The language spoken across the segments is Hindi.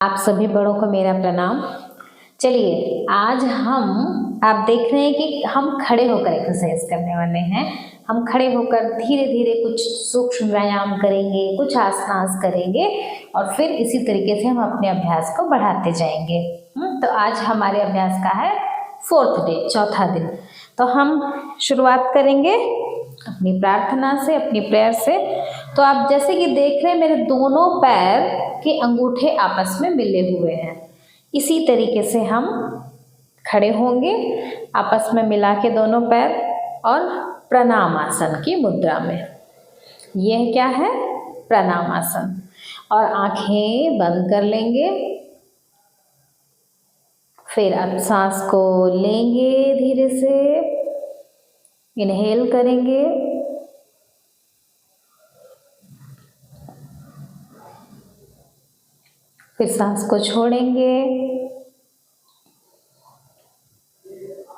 आप सभी बड़ों को मेरा प्रणाम। चलिए आज आप देख रहे हैं कि हम खड़े होकर एक्सरसाइज करने वाले हैं। हम खड़े होकर धीरे धीरे कुछ सूक्ष्म व्यायाम करेंगे, कुछ आसनास करेंगे और फिर इसी तरीके से हम अपने अभ्यास को बढ़ाते जाएंगे। तो आज हमारे अभ्यास का है 4th डे, चौथा दिन। तो हम शुरुआत करेंगे अपनी प्रार्थना से, अपनी प्रेयर से। तो आप जैसे कि देख रहे हैं मेरे दोनों पैर के अंगूठे आपस में मिले हुए हैं। इसी तरीके से हम खड़े होंगे आपस में मिला के दोनों पैर और प्रणाम आसन की मुद्रा में। यह क्या है? प्रणाम आसन। और आंखें बंद कर लेंगे। फिर अब सांस को लेंगे, धीरे से इनहेल करेंगे, फिर सांस को छोड़ेंगे।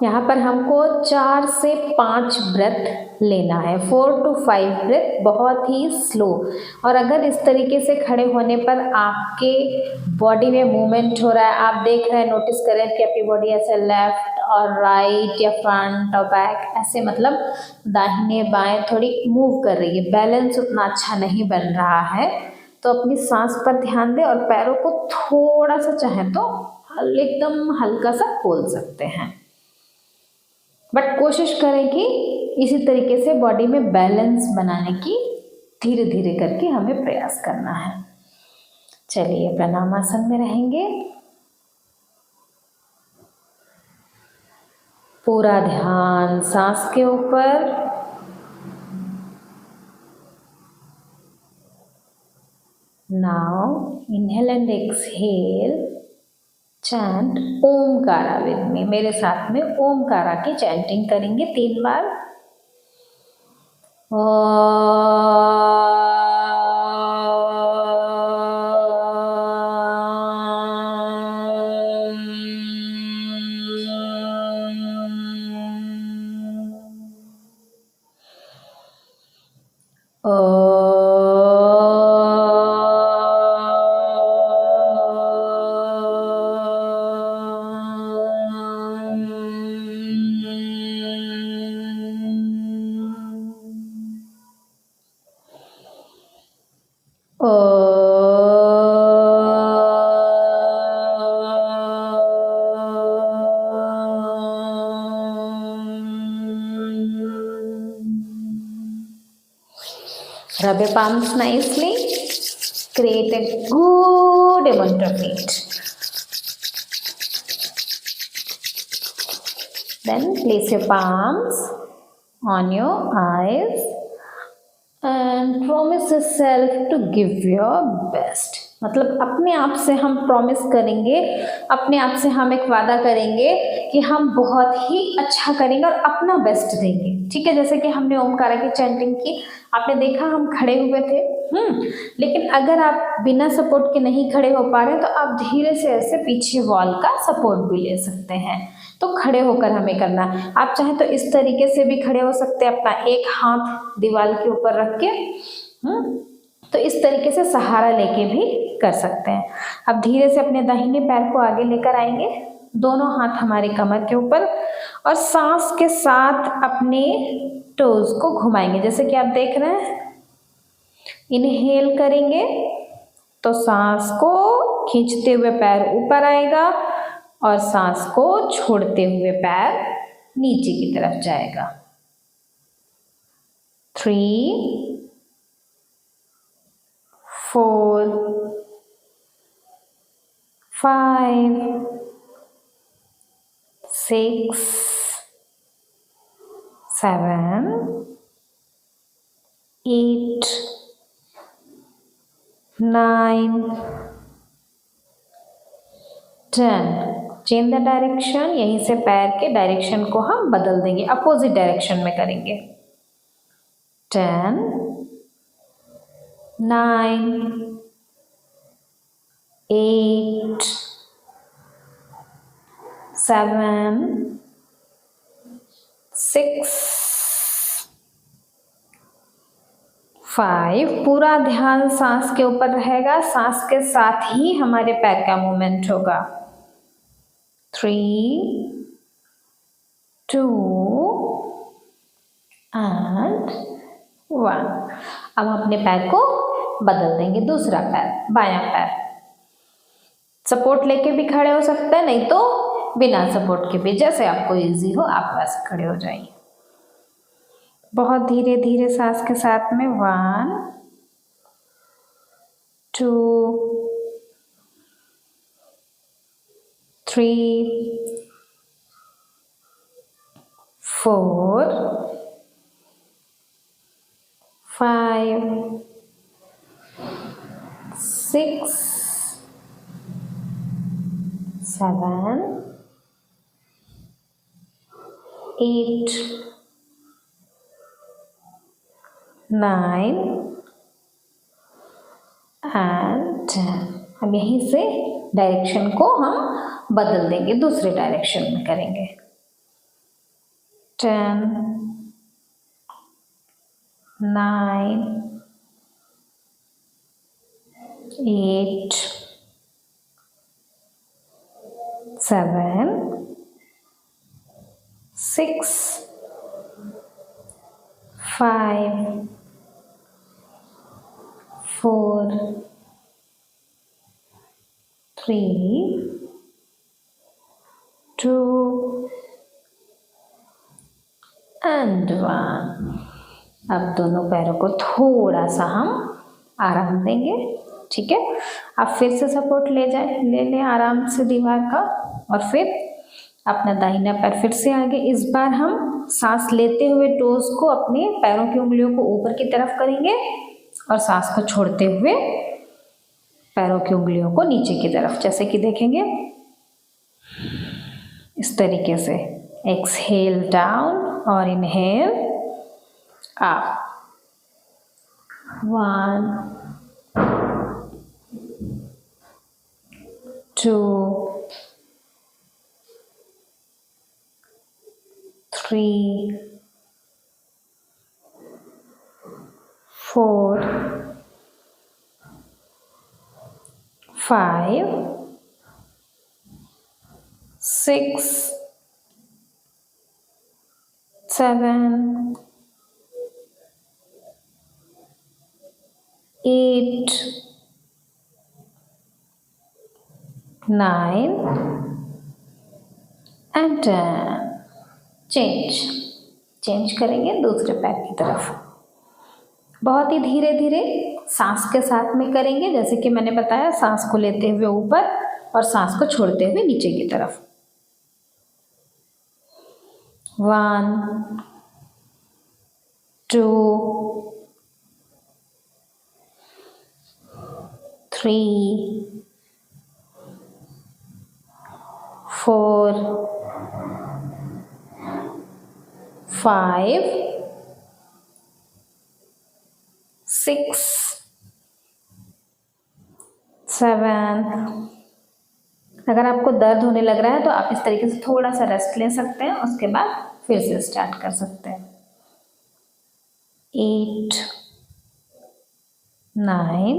यहाँ पर हमको 4 से 5 ब्रेथ लेना है, 4 to 5 ब्रेथ, बहुत ही स्लो। और अगर इस तरीके से खड़े होने पर आपके बॉडी में मूवमेंट हो रहा है, आप देख रहे हैं, नोटिस करें कि आपकी बॉडी ऐसे लेफ्ट और राइट या फ्रंट और बैक ऐसे मतलब दाहिने बाएं थोड़ी मूव कर रही है, बैलेंस उतना अच्छा नहीं बन रहा है, तो अपनी सांस पर ध्यान दें और पैरों को थोड़ा सा चाहें तो एकदम हल्का सा खोल सकते हैं। बट कोशिश करें कि इसी तरीके से बॉडी में बैलेंस बनाने की धीरे धीरे करके हमें प्रयास करना है। चलिए प्रणामासन में रहेंगे। पूरा ध्यान सांस के ऊपर। Now inhale and exhale, chant Omkara with me. मेरे साथ में ओमकारा की चैंटिंग करेंगे 3 बार। Rub your palms nicely. Create a good amount of heat. Then place your palms on your eyes and promise yourself to give your best. मतलब अपने आप से हम प्रॉमिस करेंगे, अपने आप से हम एक वादा करेंगे कि हम बहुत ही अच्छा करेंगे और अपना बेस्ट देंगे। ठीक है, जैसे कि हमने ओमकारा की चैंटिंग की, आपने देखा हम खड़े हुए थे, लेकिन अगर आप बिना सपोर्ट के नहीं खड़े हो पा रहे तो आप धीरे से ऐसे पीछे वॉल का सपोर्ट भी ले सकते हैं। तो खड़े होकर हमें करना। आप चाहें तो इस तरीके से भी खड़े हो सकते हैं, अपना एक हाथ दीवार के ऊपर रख के, तो इस तरीके से सहारा लेके भी कर सकते हैं। अब धीरे से अपने दाहिने पैर को आगे लेकर आएंगे, दोनों हाथ हमारी कमर के ऊपर, और सांस के साथ अपने टोज को घुमाएंगे, जैसे कि आप देख रहे हैं। इनहेल करेंगे तो सांस को खींचते हुए पैर ऊपर आएगा और सांस को छोड़ते हुए पैर नीचे की तरफ जाएगा। 3, 4, 5, 6, 7, 8, 9, 10। Change the direction. यहीं से पैर के डायरेक्शन को हम बदल देंगे, अपोजिट डायरेक्शन में करेंगे। 10, 9, 8, 7, 6, 5, पूरा ध्यान सांस के ऊपर रहेगा, सांस के साथ ही हमारे पैर का मूवमेंट होगा। 3, 2 and 1। अब हम अपने पैर को बदल देंगे, दूसरा पैर, बायां पैर। सपोर्ट लेके भी खड़े हो सकते हैं, नहीं तो बिना सपोर्ट के भी, जैसे आपको इजी हो आप वैसे खड़े हो जाइए। बहुत धीरे धीरे सांस के साथ में 1, 2, 3, 4, 5, 6, 7, 8, 9 and 10। अब यहीं से डायरेक्शन को हम बदल देंगे, दूसरे डायरेक्शन में करेंगे। 10, 9, 8, 7, 6, 5, 4, 3, 2 and 1। अब दोनों पैरों को थोड़ा सा हम आराम देंगे, ठीक है। अब फिर से सपोर्ट ले लें आराम से दीवार का, और फिर अपना दाहिना पैर फिर से आगे। इस बार हम सांस लेते हुए टोज को, अपने पैरों की उंगलियों को ऊपर की तरफ करेंगे और सांस को छोड़ते हुए पैरों की उंगलियों को नीचे की तरफ, जैसे कि देखेंगे इस तरीके से। एक्सहेल डाउन और इनहेल अप। 1, 2, 3, 4, 5, 6, 7, 8, 9 and 10। चेंज करेंगे दूसरे पैर की तरफ। बहुत ही धीरे धीरे सांस के साथ में करेंगे, जैसे कि मैंने बताया, सांस को लेते हुए ऊपर और सांस को छोड़ते हुए नीचे की तरफ। 1, 2, 3, 4, 5, 6, 7। अगर आपको दर्द होने लग रहा है तो आप इस तरीके से थोड़ा सा रेस्ट ले सकते हैं, उसके बाद फिर से स्टार्ट कर सकते हैं। 8, 9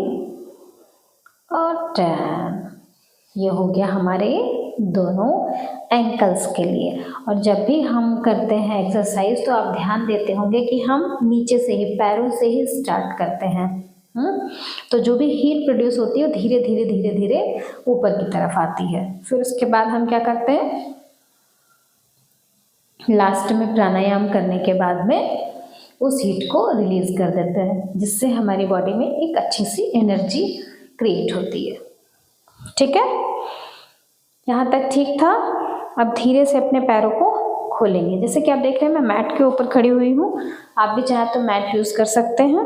और 10। ये हो गया हमारे दोनों एंकल्स के लिए। और जब भी हम करते हैं एक्सरसाइज तो आप ध्यान देते होंगे कि हम नीचे से ही, पैरों से ही स्टार्ट करते हैं। तो जो भी हीट प्रोड्यूस होती है वो धीरे धीरे धीरे धीरे ऊपर की तरफ आती है। फिर उसके बाद हम क्या करते हैं, लास्ट में प्राणायाम करने के बाद में उस हीट को रिलीज कर देते हैं, जिससे हमारी बॉडी में एक अच्छी सी एनर्जी क्रिएट होती है। ठीक है, यहाँ तक ठीक था। अब धीरे से अपने पैरों को खोलेंगे। जैसे कि आप देख रहे हैं मैं मैट के ऊपर खड़ी हुई हूँ, आप भी चाहे तो मैट यूज़ कर सकते हैं।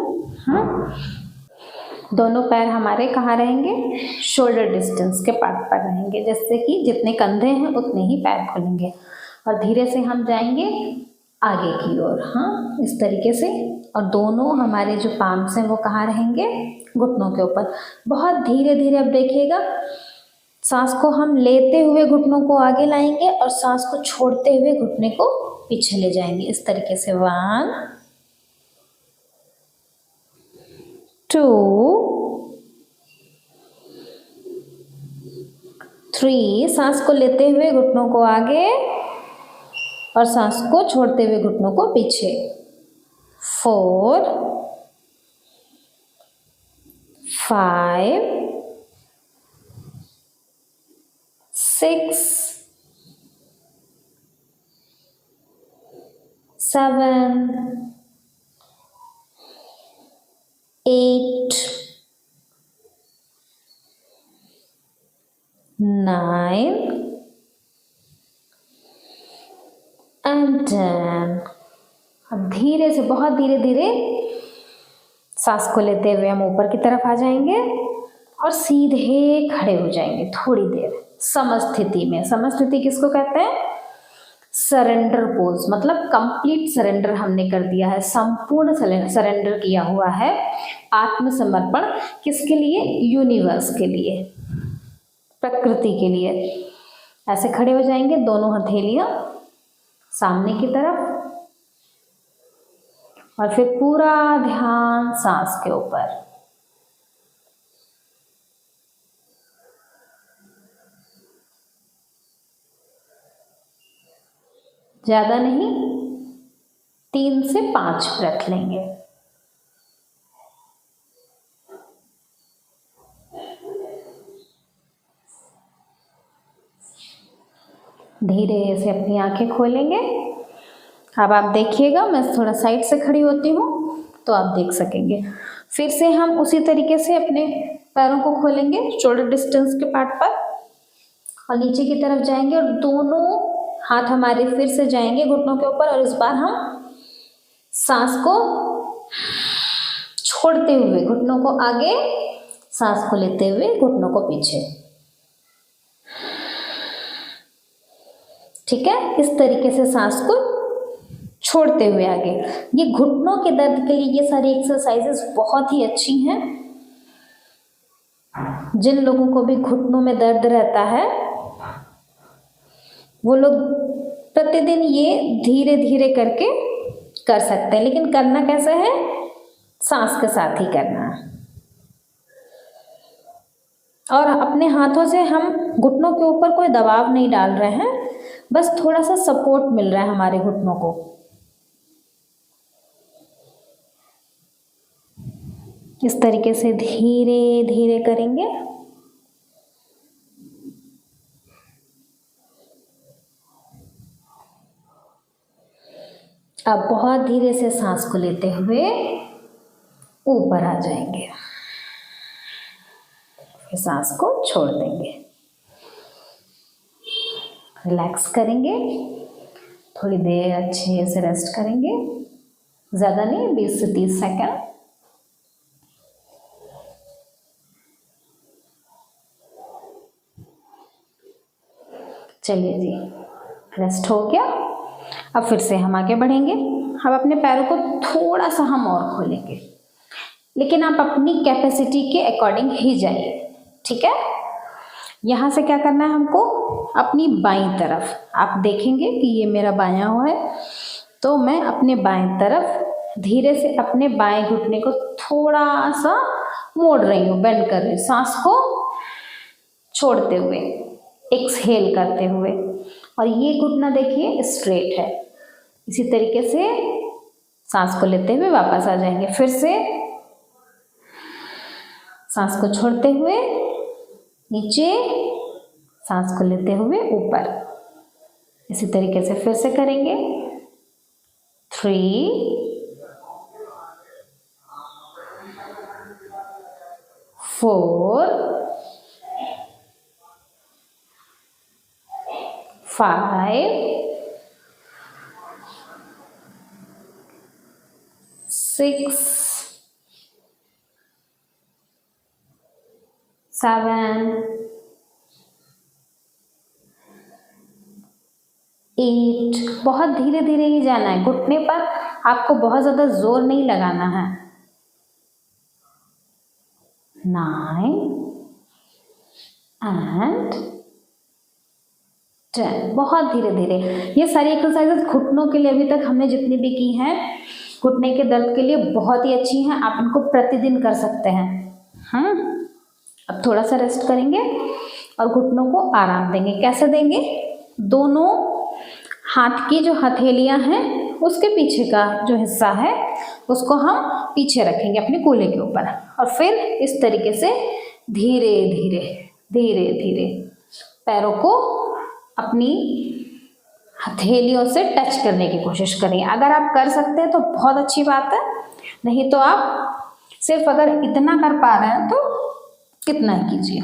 दोनों पैर हमारे कहाँ रहेंगे, शोल्डर डिस्टेंस के पार्ट पर रहेंगे, जैसे कि जितने कंधे हैं उतने ही पैर खोलेंगे। और धीरे से हम जाएंगे आगे की ओर, इस तरीके से। और दोनों हमारे जो पाम्स हैं वो कहाँ रहेंगे, घुटनों के ऊपर। बहुत धीरे धीरे अब देखिएगा, सांस को हम लेते हुए घुटनों को आगे लाएंगे और सांस को छोड़ते हुए घुटने को पीछे ले जाएंगे, इस तरीके से। 1, 2 3, सांस को लेते हुए घुटनों को आगे और सांस को छोड़ते हुए घुटनों को पीछे। 4 5 6 7 8 9 and 10। अब धीरे से, बहुत धीरे धीरे सांस को लेते हुए हम ऊपर की तरफ आ जाएंगे और सीधे खड़े हो जाएंगे थोड़ी देर समस्थिति में। समस्थिति किसको कहते हैं? सरेंडर पोज, मतलब कंप्लीट सरेंडर हमने कर दिया है, संपूर्ण सरेंडर किया हुआ है, आत्मसमर्पण। किसके लिए? यूनिवर्स के लिए, प्रकृति के लिए। ऐसे खड़े हो जाएंगे, दोनों हथेलियां सामने की तरफ और फिर पूरा ध्यान सांस के ऊपर। ज्यादा नहीं, 3 से 5 ब्रेथ लेंगे। धीरे से अपनी आंखें खोलेंगे। अब आप देखिएगा, मैं थोड़ा साइड से खड़ी होती हूँ तो आप देख सकेंगे। फिर से हम उसी तरीके से अपने पैरों को खोलेंगे शोल्डर डिस्टेंस के पार्ट पर और नीचे की तरफ जाएंगे और दोनों हाथ हमारे फिर से जाएंगे घुटनों के ऊपर और इस बार हम सांस को छोड़ते हुए घुटनों को आगे, सांस को लेते हुए घुटनों को पीछे। ठीक है, इस तरीके से सांस को छोड़ते हुए आगे। ये घुटनों के दर्द के लिए ये सारी एक्सरसाइजेस बहुत ही अच्छी हैं। जिन लोगों को भी घुटनों में दर्द रहता है वो लोग प्रतिदिन ये धीरे धीरे करके कर सकते हैं, लेकिन करना कैसा है? सांस के साथ ही करना है। और अपने हाथों से हम घुटनों के ऊपर कोई दबाव नहीं डाल रहे हैं, बस थोड़ा सा सपोर्ट मिल रहा है हमारे घुटनों को। इस तरीके से धीरे धीरे करेंगे। अब बहुत धीरे से सांस को लेते हुए ऊपर आ जाएंगे, फिर सांस को छोड़ देंगे। रिलैक्स करेंगे, थोड़ी देर अच्छे से रेस्ट करेंगे, ज़्यादा नहीं, 20 से 30 सेकंड। चलिए जी, रेस्ट हो गया। अब फिर से हम आगे बढ़ेंगे। अब अपने पैरों को थोड़ा सा हम और खोलेंगे, लेकिन आप अपनी कैपेसिटी के अकॉर्डिंग ही जाइए। ठीक है, यहाँ से क्या करना है हमको? अपनी बाईं तरफ, आप देखेंगे कि ये मेरा बायां हुआ है, तो मैं अपने बाईं तरफ धीरे से अपने बाएं घुटने को थोड़ा सा मोड़ रही हूँ, बेंड कर रही हूँ, सांस को छोड़ते हुए, एक्सहेल करते हुए। और ये घुटना देखिए स्ट्रेट है। इसी तरीके से सांस को लेते हुए वापस आ जाएंगे। फिर से सांस को छोड़ते हुए नीचे, सांस को लेते हुए ऊपर। इसी तरीके से फिर से करेंगे। 3 4 5 6 7 8। बहुत धीरे धीरे ही जाना है, घुटने पर आपको बहुत ज़्यादा जोर नहीं लगाना है। 9 and 10। बहुत धीरे धीरे। ये सारी एक्सरसाइजेस घुटनों के लिए अभी तक हमने जितनी भी की हैं, घुटने के दर्द के लिए बहुत ही अच्छी हैं, आप इनको प्रतिदिन कर सकते हैं। अब थोड़ा सा रेस्ट करेंगे और घुटनों को आराम देंगे। कैसे देंगे? दोनों हाथ की जो हथेलियां हैं उसके पीछे का जो हिस्सा है उसको हम पीछे रखेंगे अपने कूल्हे के ऊपर, और फिर इस तरीके से धीरे धीरे धीरे धीरे पैरों को अपनी हथेलियों से टच करने की कोशिश करें। अगर आप कर सकते हैं तो बहुत अच्छी बात है, नहीं तो आप सिर्फ अगर इतना कर पा रहे हैं तो कितना ही कीजिए।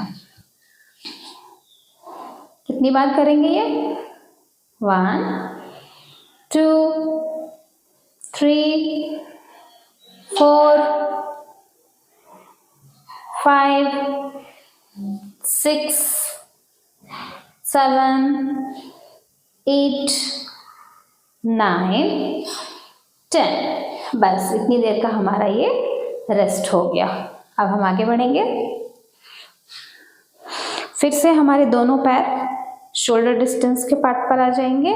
कितनी बार करेंगे ये? 1 2 3 4 5 6 7 8 9 10। बस इतनी देर का हमारा ये रेस्ट हो गया। अब हम आगे बढ़ेंगे। फिर से हमारे दोनों पैर शोल्डर डिस्टेंस के पार्ट पर आ जाएंगे,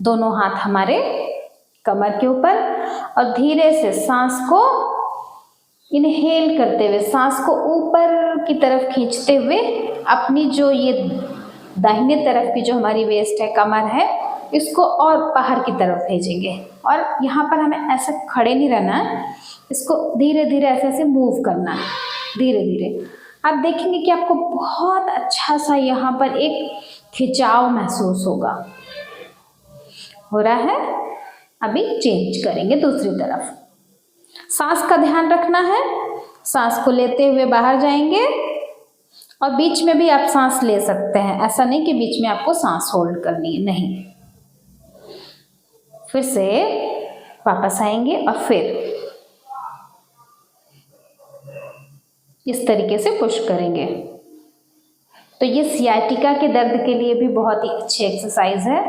दोनों हाथ हमारे कमर के ऊपर, और धीरे से सांस को इनहेल करते हुए, सांस को ऊपर की तरफ खींचते हुए अपनी जो ये दाहिने तरफ की जो हमारी वेस्ट है, कमर है, इसको और बाहर की तरफ भेजेंगे। और यहाँ पर हमें ऐसा खड़े नहीं रहना है, इसको धीरे धीरे ऐसे ऐसे मूव करना है, धीरे धीरे। आप देखेंगे कि आपको बहुत अच्छा सा यहाँ पर एक खिंचाव महसूस होगा। हो रहा है? अभी चेंज करेंगे दूसरी तरफ। सांस का ध्यान रखना है, सांस को लेते हुए बाहर जाएंगे, और बीच में भी आप सांस ले सकते हैं, ऐसा नहीं कि बीच में आपको सांस होल्ड करनी है, नहीं। फिर से वापस आएंगे और फिर इस तरीके से पुश करेंगे। तो ये सियाटिका के दर्द के लिए भी बहुत ही अच्छी एक्सरसाइज है।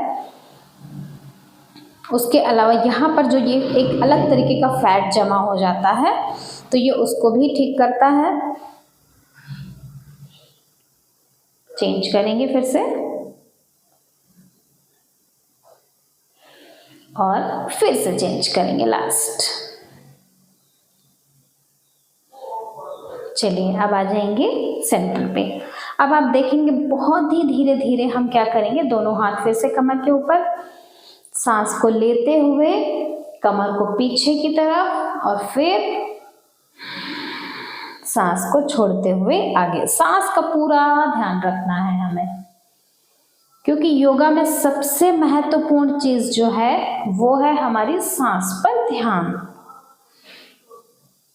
उसके अलावा यहाँ पर जो ये एक अलग तरीके का फैट जमा हो जाता है, तो ये उसको भी ठीक करता है। चेंज करेंगे फिर से, और फिर से चेंज करेंगे लास्ट। चलिए अब आ जाएंगे सेंटर पे। अब आप देखेंगे बहुत ही धीरे धीरे हम क्या करेंगे, दोनों हाथ फिर से कमर के ऊपर, सांस को लेते हुए कमर को पीछे की तरफ, और फिर सांस को छोड़ते हुए आगे। सांस का पूरा ध्यान रखना है हमें, क्योंकि योगा में सबसे महत्वपूर्ण चीज जो है वो है हमारी सांस पर ध्यान।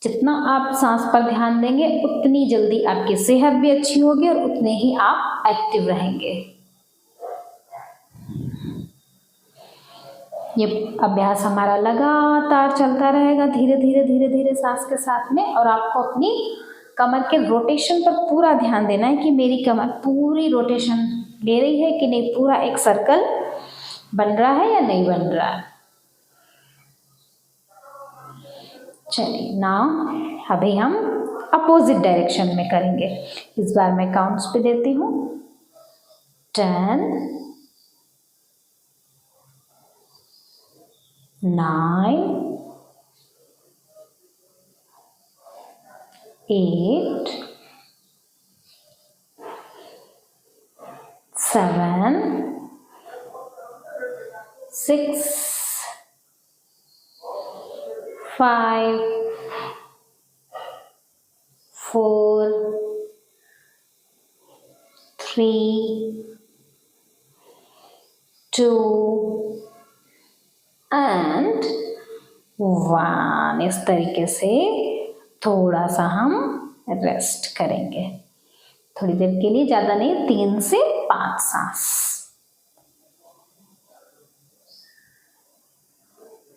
जितना आप सांस पर ध्यान देंगे उतनी जल्दी आपकी सेहत भी अच्छी होगी और उतने ही आप एक्टिव रहेंगे। ये अभ्यास हमारा लगातार चलता रहेगा, धीरे धीरे धीरे धीरे सांस के साथ में। और आपको अपनी कमर के रोटेशन पर पूरा ध्यान देना है कि मेरी कमर पूरी रोटेशन ले रही है कि नहीं, पूरा एक सर्कल बन रहा है या नहीं बन रहा है। चलिए नाउ अभी हम अपोजिट डायरेक्शन में करेंगे। इस बार मैं काउंट्स पे देती हूँ। 10 9 8 7 6 5 4 3 2 and 1। इस तरीके से थोड़ा सा हम रेस्ट करेंगे, थोड़ी देर के लिए, ज़्यादा नहीं, 3 से 5 सांस।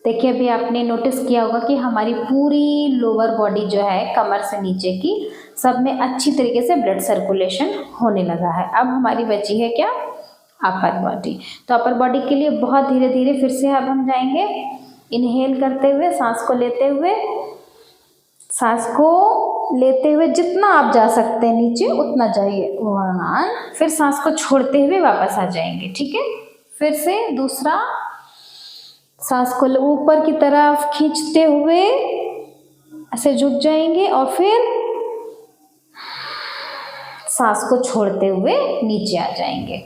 देखिए अभी आपने नोटिस किया होगा कि हमारी पूरी लोअर बॉडी जो है, कमर से नीचे की, सब में अच्छी तरीके से ब्लड सर्कुलेशन होने लगा है। अब हमारी बची है क्या? Upper body. तो अपर बॉडी के लिए बहुत धीरे धीरे फिर से अब हम जाएंगे, इनहेल करते हुए, सांस को लेते हुए, सांस को लेते हुए जितना आप जा सकते हैं नीचे उतना जाइए, 1। फिर सांस को छोड़ते हुए वापस आ जाएंगे, ठीक है। फिर से दूसरा, सांस को ऊपर की तरफ खींचते हुए ऐसे झुक जाएंगे और फिर सांस को छोड़ते हुए नीचे आ जाएंगे।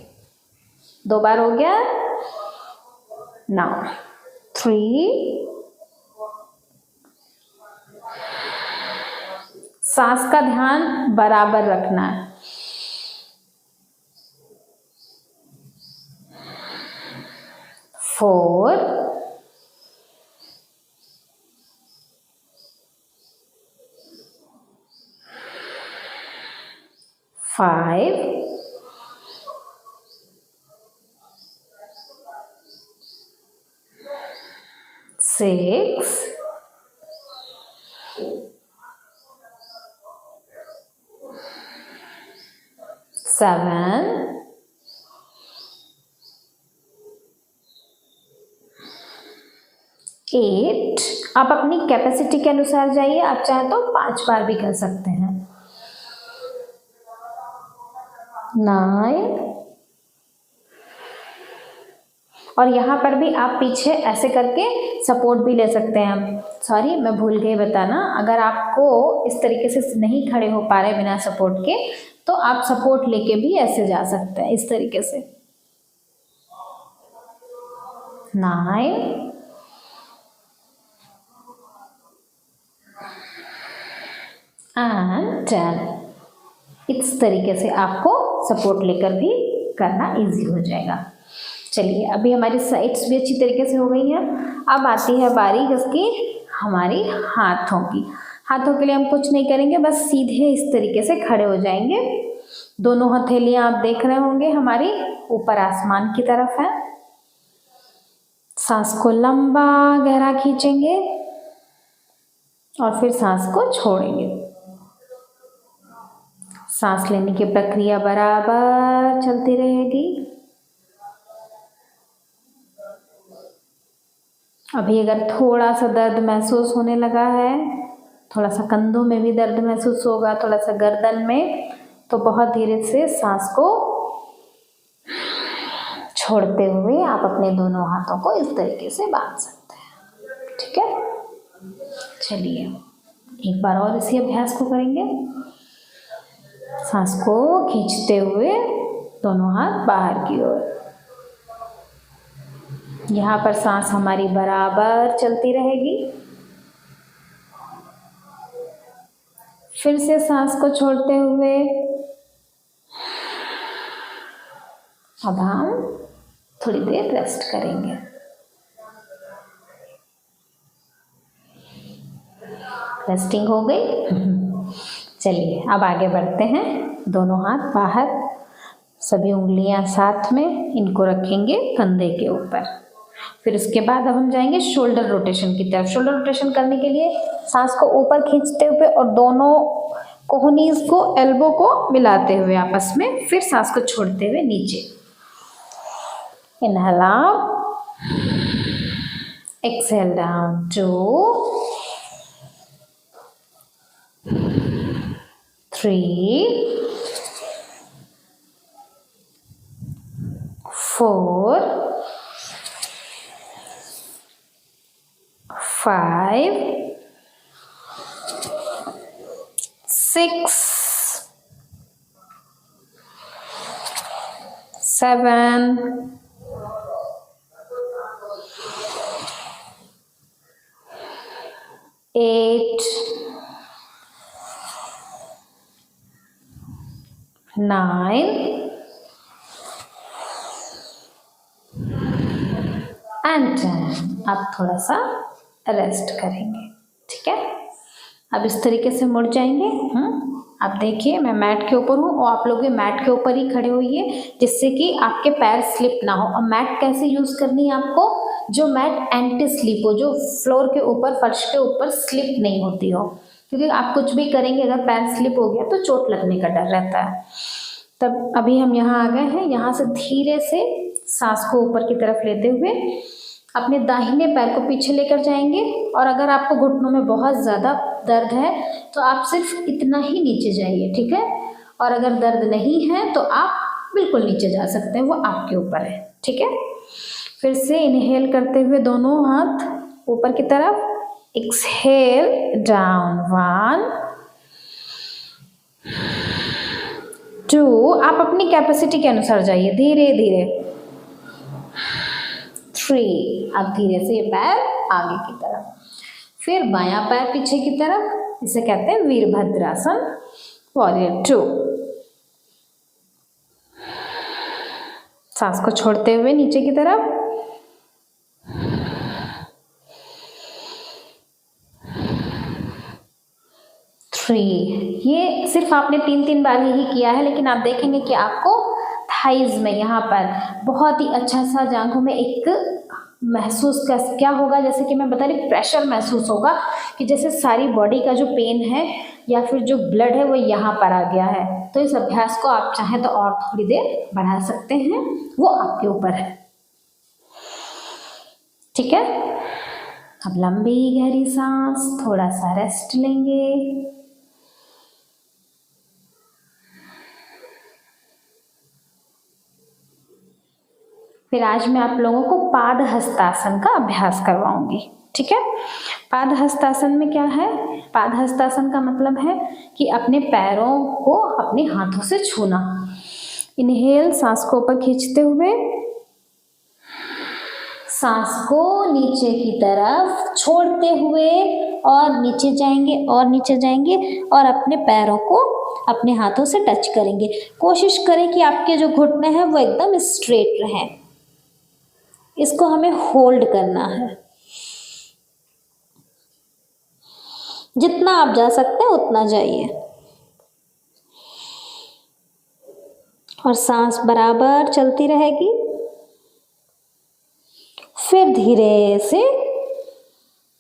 2 बार हो गया। नाउ 3, सांस का ध्यान बराबर रखना है। 4, 5, 6, 7, 8। आप अपनी कैपेसिटी के अनुसार जाइए, आप चाहे तो 5 बार भी कर सकते हैं। 9, और यहाँ पर भी आप पीछे ऐसे करके सपोर्ट भी ले सकते हैं। सॉरी, मैं भूल गई बताना, अगर आपको इस तरीके से नहीं खड़े हो पा रहे बिना सपोर्ट के, तो आप सपोर्ट लेके भी ऐसे जा सकते हैं, इस तरीके से। 9, एंड 10। इस तरीके से आपको सपोर्ट लेकर भी करना इजी हो जाएगा। चलिए, अभी हमारी साइड्स भी अच्छी तरीके से हो गई हैं। अब आती है बारी इसकी हमारी हाथों की। हाथों के लिए हम कुछ नहीं करेंगे, बस सीधे इस तरीके से खड़े हो जाएंगे। दोनों हथेलियां आप देख रहे होंगे हमारी ऊपर आसमान की तरफ है। सांस को लंबा गहरा खींचेंगे और फिर सांस को छोड़ेंगे। सांस लेने की प्रक्रिया बराबर चलती रहेगी। अभी अगर थोड़ा सा दर्द महसूस होने लगा है, थोड़ा सा कंधों में भी दर्द महसूस होगा, थोड़ा सा गर्दन में, तो बहुत धीरे से सांस को छोड़ते हुए आप अपने दोनों हाथों को इस तरीके से बांध सकते हैं। ठीक है, चलिए एक बार और इसी अभ्यास को करेंगे। सांस को खींचते हुए दोनों हाथ बाहर की ओर। यहाँ पर सांस हमारी बराबर चलती रहेगी। फिर से सांस को छोड़ते हुए अब हम थोड़ी देर रेस्ट करेंगे। रेस्टिंग हो गई। चलिए अब आगे बढ़ते हैं। दोनों हाथ बाहर, सभी उंगलियां साथ में, इनको रखेंगे कंधे के ऊपर। फिर उसके बाद अब हम जाएंगे शोल्डर रोटेशन की तरफ। शोल्डर रोटेशन करने के लिए सांस को ऊपर खींचते हुए और दोनों कोहनीज को, एल्बो को मिलाते हुए आपस में, फिर सांस को छोड़ते हुए नीचे। Inhale up, exhale down. 2, 3, 4, 5, 6, 7, 8, 9 and 10। अब थोड़ा सा रेस्ट करेंगे। ठीक है, अब इस तरीके से मुड़ जाएंगे। अब देखिए मैं मैट के ऊपर हूँ और आप लोग भी मैट के ऊपर ही खड़े होइए, जिससे कि आपके पैर स्लिप ना हो। और मैट कैसे यूज़ करनी है आपको? जो मैट एंटी स्लिप हो, जो फ्लोर के ऊपर, फर्श के ऊपर स्लिप नहीं होती हो, क्योंकि आप कुछ भी करेंगे अगर पैर स्लिप हो गया तो चोट लगने का डर रहता है। तब अभी हम यहाँ आ गए हैं। यहाँ से धीरे से सांस को ऊपर की तरफ लेते हुए अपने दाहिने पैर को पीछे लेकर जाएंगे। और अगर आपको घुटनों में बहुत ज़्यादा दर्द है तो आप सिर्फ इतना ही नीचे जाइए। ठीक है, और अगर दर्द नहीं है तो आप बिल्कुल नीचे जा सकते हैं, वो आपके ऊपर है। ठीक है, फिर से इनहेल करते हुए दोनों हाथ ऊपर की तरफ, एक्सहेल डाउन, 1 2, आप अपनी कैपेसिटी के अनुसार जाइए धीरे धीरे, 3, अब धीरे से ये पैर आगे की तरफ, फिर बायां पैर पीछे की तरफ, इसे कहते हैं वीरभद्रासन, वॉरियर 2। सांस को छोड़ते हुए नीचे की तरफ, 3। ये सिर्फ आपने 3 बार ही किया है, लेकिन आप देखेंगे कि आपको थाइज में यहाँ पर बहुत ही अच्छा सा जांघों में एक महसूस क्या होगा, जैसे कि मैं बता रही, प्रेशर महसूस होगा कि जैसे सारी बॉडी का जो पेन है या फिर जो ब्लड है वो यहाँ पर आ गया है। तो इस अभ्यास को आप चाहें तो और थोड़ी देर बढ़ा सकते हैं, वो आपके ऊपर है। ठीक है, अब लंबी गहरी सांस, थोड़ा सा रेस्ट लेंगे। फिर आज मैं आप लोगों को पाद हस्तासन का अभ्यास करवाऊंगी। ठीक है, पाद हस्तासन में क्या है? पाद हस्तासन का मतलब है कि अपने पैरों को अपने हाथों से छूना। इनहेल, सांस को ऊपर खींचते हुए, सांस को नीचे की तरफ छोड़ते हुए और नीचे जाएंगे और नीचे जाएंगे और अपने पैरों को अपने हाथों से टच करेंगे। कोशिश करें कि आपके जो घुटने हैं वो एकदम स्ट्रेट रहें। इसको हमें होल्ड करना है। जितना आप जा सकते हैं उतना जाइए और सांस बराबर चलती रहेगी। फिर धीरे से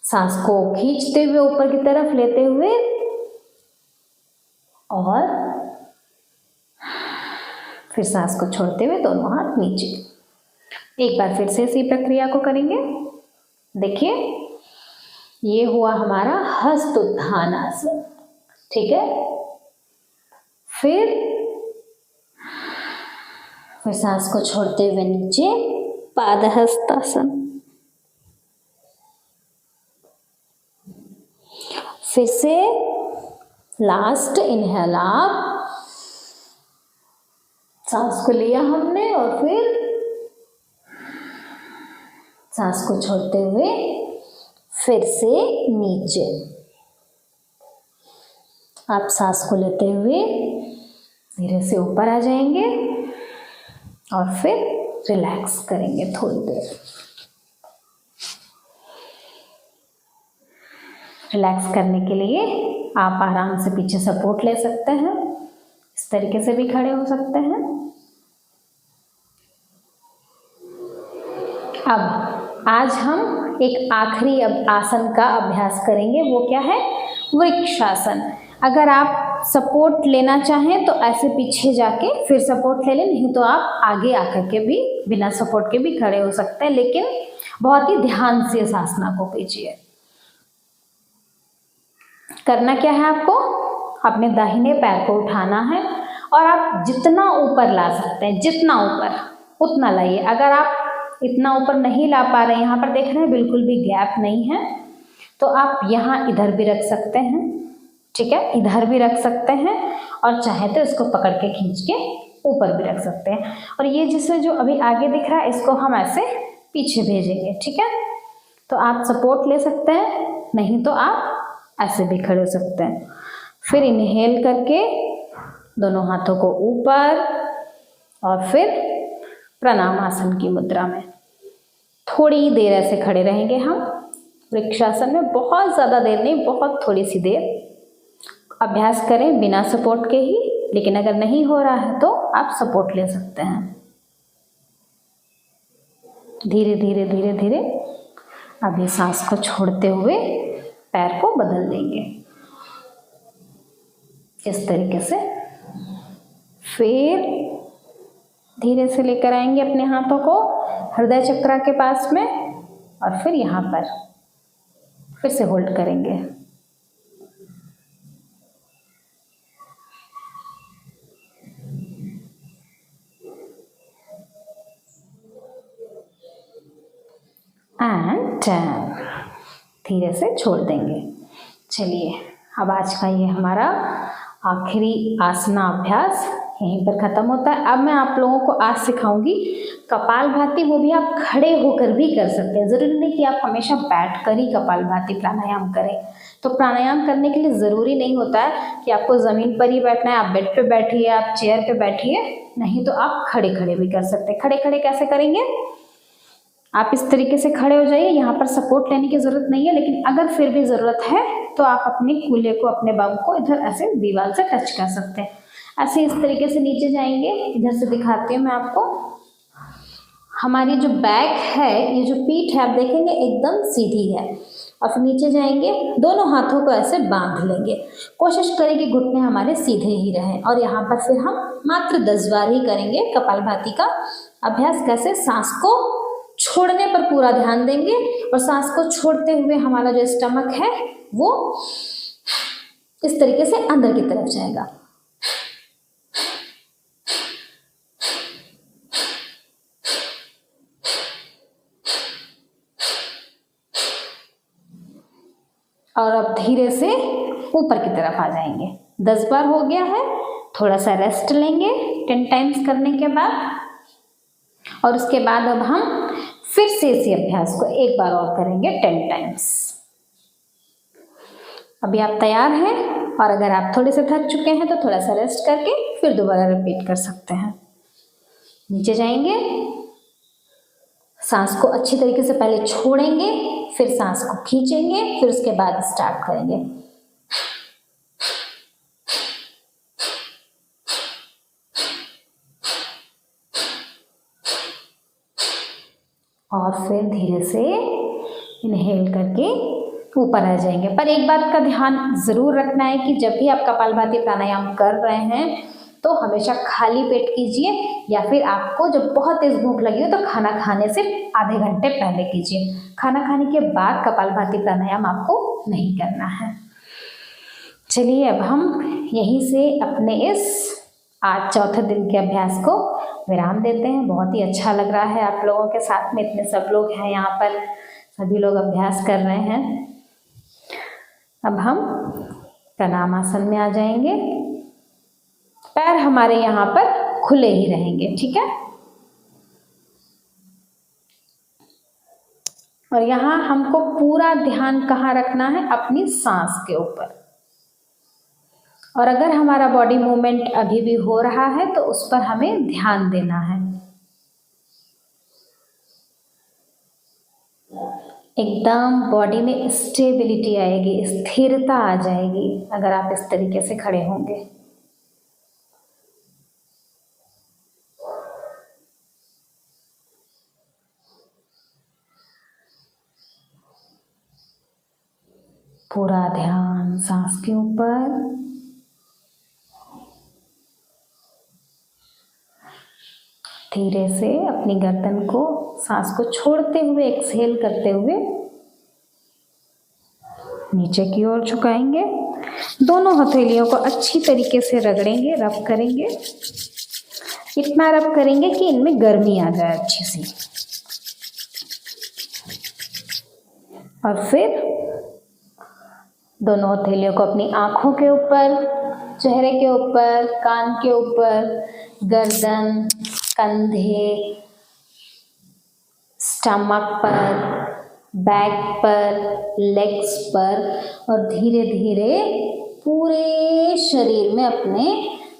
सांस को खींचते हुए ऊपर की तरफ लेते हुए और फिर सांस को छोड़ते हुए दोनों हाथ नीचे। एक बार फिर से इसी प्रक्रिया को करेंगे। देखिए, ये हुआ हमारा हस्त उत्थान आसन। ठीक है, फिर सांस को छोड़ते हुए नीचे पाद हस्तासन। फिर से लास्ट इनहेल आप, सांस को लिया हमने और फिर सांस को छोड़ते हुए फिर से नीचे। आप सांस को लेते हुए धीरे से ऊपर आ जाएंगे और फिर रिलैक्स करेंगे थोड़ी देर। रिलैक्स करने के लिए आप आराम से पीछे सपोर्ट ले सकते हैं, इस तरीके से भी खड़े हो सकते हैं। अब आज हम एक आखिरी आसन का अभ्यास करेंगे, वो क्या है? वृक्षासन। अगर आप सपोर्ट लेना चाहें तो ऐसे पीछे जाके फिर सपोर्ट ले लें, नहीं तो आप आगे आकर के भी बिना सपोर्ट के भी खड़े हो सकते हैं, लेकिन बहुत ही ध्यान से इस आसना को कीजिए। करना क्या है आपको? अपने दाहिने पैर को उठाना है और आप जितना ऊपर ला सकते हैं, जितना ऊपर उतना लाइए। अगर आप इतना ऊपर नहीं ला पा रहे, यहाँ पर देख रहे हैं बिल्कुल भी गैप नहीं है, तो आप यहाँ इधर भी रख सकते हैं। ठीक है, इधर भी रख सकते हैं और चाहे तो इसको पकड़ के खींच के ऊपर भी रख सकते हैं। और ये जिससे जो अभी आगे दिख रहा है इसको हम ऐसे पीछे भेजेंगे। ठीक है, तो आप सपोर्ट ले सकते हैं, नहीं तो आप ऐसे भी खड़े हो सकते हैं। फिर इनहेल करके दोनों हाथों को ऊपर और फिर प्रणाम आसन की मुद्रा में थोड़ी देर ऐसे खड़े रहेंगे हम वृक्षासन में। बहुत ज़्यादा देर नहीं, बहुत थोड़ी सी देर अभ्यास करें बिना सपोर्ट के ही, लेकिन अगर नहीं हो रहा है तो आप सपोर्ट ले सकते हैं। धीरे धीरे धीरे धीरे अभी सांस को छोड़ते हुए पैर को बदल देंगे इस तरीके से। फिर धीरे से लेकर आएंगे अपने हाथों को हृदय चक्र के पास में और फिर यहाँ पर फिर से होल्ड करेंगे। एंड 10। धीरे से छोड़ देंगे। चलिए, अब आज का ये हमारा आखिरी आसना अभ्यास यहीं पर ख़त्म होता है। अब मैं आप लोगों को आज सिखाऊंगी कपालभाति, वो भी आप खड़े होकर भी कर सकते हैं। ज़रूरी नहीं कि आप हमेशा बैठ कर ही कपालभाति प्राणायाम करें। तो प्राणायाम करने के लिए ज़रूरी नहीं होता है कि आपको ज़मीन पर ही बैठना है, आप बेड पे बैठिए, आप चेयर पे बैठिए, नहीं तो आप खड़े खड़े भी कर सकते हैं। खड़े खड़े कैसे करेंगे? आप इस तरीके से खड़े हो जाइए, यहाँ पर सपोर्ट लेने की ज़रूरत नहीं है, लेकिन अगर फिर भी ज़रूरत है तो आप अपने कूल्हे को, अपने बम को इधर ऐसे दीवार से टच कर सकते हैं। ऐसे इस तरीके से नीचे जाएंगे। इधर से दिखाती हूँ मैं आपको। हमारी जो बैक है, ये जो पीठ है, आप देखेंगे एकदम सीधी है। और फिर नीचे जाएंगे, दोनों हाथों को ऐसे बांध लेंगे। कोशिश करें कि घुटने हमारे सीधे ही रहें। और यहाँ पर फिर हम मात्र 10 बार ही करेंगे कपालभाति का अभ्यास। कैसे? सांस को छोड़ने पर पूरा ध्यान देंगे और सांस को छोड़ते हुए हमारा जो स्टमक है वो इस तरीके से अंदर की तरफ जाएगा। और अब धीरे से ऊपर की तरफ आ जाएंगे। 10 बार हो गया है। थोड़ा सा रेस्ट लेंगे 10 टाइम्स करने के बाद, और उसके बाद अब हम फिर से इसी अभ्यास को एक बार और करेंगे 10 टाइम्स। अभी आप तैयार हैं, और अगर आप थोड़े से थक चुके हैं तो थोड़ा सा रेस्ट करके फिर दोबारा रिपीट कर सकते हैं। नीचे जाएंगे, सांस को अच्छी तरीके से पहले छोड़ेंगे, फिर सांस को खींचेंगे, फिर उसके बाद स्टार्ट करेंगे। और फिर धीरे से इनहेल करके ऊपर आ जाएंगे। पर एक बात का ध्यान ज़रूर रखना है कि जब भी आप कपालभाति प्राणायाम कर रहे हैं तो हमेशा खाली पेट कीजिए, या फिर आपको जब बहुत तेज़ भूख लगी हो तो खाना खाने से आधे घंटे पहले कीजिए। खाना खाने के बाद कपालभाति प्राणायाम आपको नहीं करना है। चलिए, अब हम यहीं से अपने इस आज चौथे दिन के अभ्यास को विराम देते हैं। बहुत ही अच्छा लग रहा है आप लोगों के साथ में, इतने सब लोग हैं यहाँ पर, सभी लोग अभ्यास कर रहे हैं। अब हम प्रणाम आसन में आ जाएंगे। पैर हमारे यहाँ पर खुले ही रहेंगे, ठीक है। और यहाँ हमको पूरा ध्यान कहाँ रखना है? अपनी सांस के ऊपर। और अगर हमारा बॉडी मूवमेंट अभी भी हो रहा है तो उस पर हमें ध्यान देना है। एकदम बॉडी में स्टेबिलिटी आएगी, स्थिरता आ जाएगी अगर आप इस तरीके से खड़े होंगे। पूरा ध्यान सांस के ऊपर। धीरे से अपनी गर्दन को, सांस को छोड़ते हुए, एक्सहेल करते हुए नीचे की ओर झुकाएंगे। दोनों हथेलियों को अच्छी तरीके से रगड़ेंगे, रब करेंगे। इतना रब करेंगे कि इनमें गर्मी आ जाए अच्छी सी। और फिर दोनों हथेलियों को अपनी आँखों के ऊपर, चेहरे के ऊपर, कान के ऊपर, गर्दन, कंधे, स्टमक पर, बैक पर, लेग्स पर, और धीरे धीरे पूरे शरीर में अपने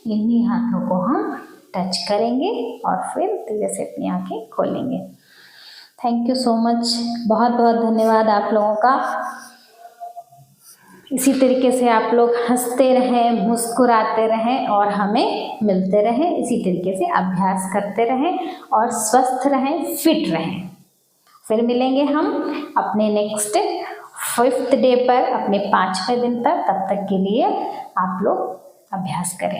इन्हीं हाथों को हम टच करेंगे और फिर धीरे से अपनी आंखें खोलेंगे। Thank you so much. बहुत बहुत धन्यवाद आप लोगों का। इसी तरीके से आप लोग हंसते रहें, मुस्कुराते रहें और हमें मिलते रहें। इसी तरीके से अभ्यास करते रहें और स्वस्थ रहें, फिट रहें। फिर मिलेंगे हम अपने नेक्स्ट 5th डे पर, अपने 5वें दिन पर। तब तक के लिए आप लोग अभ्यास करें।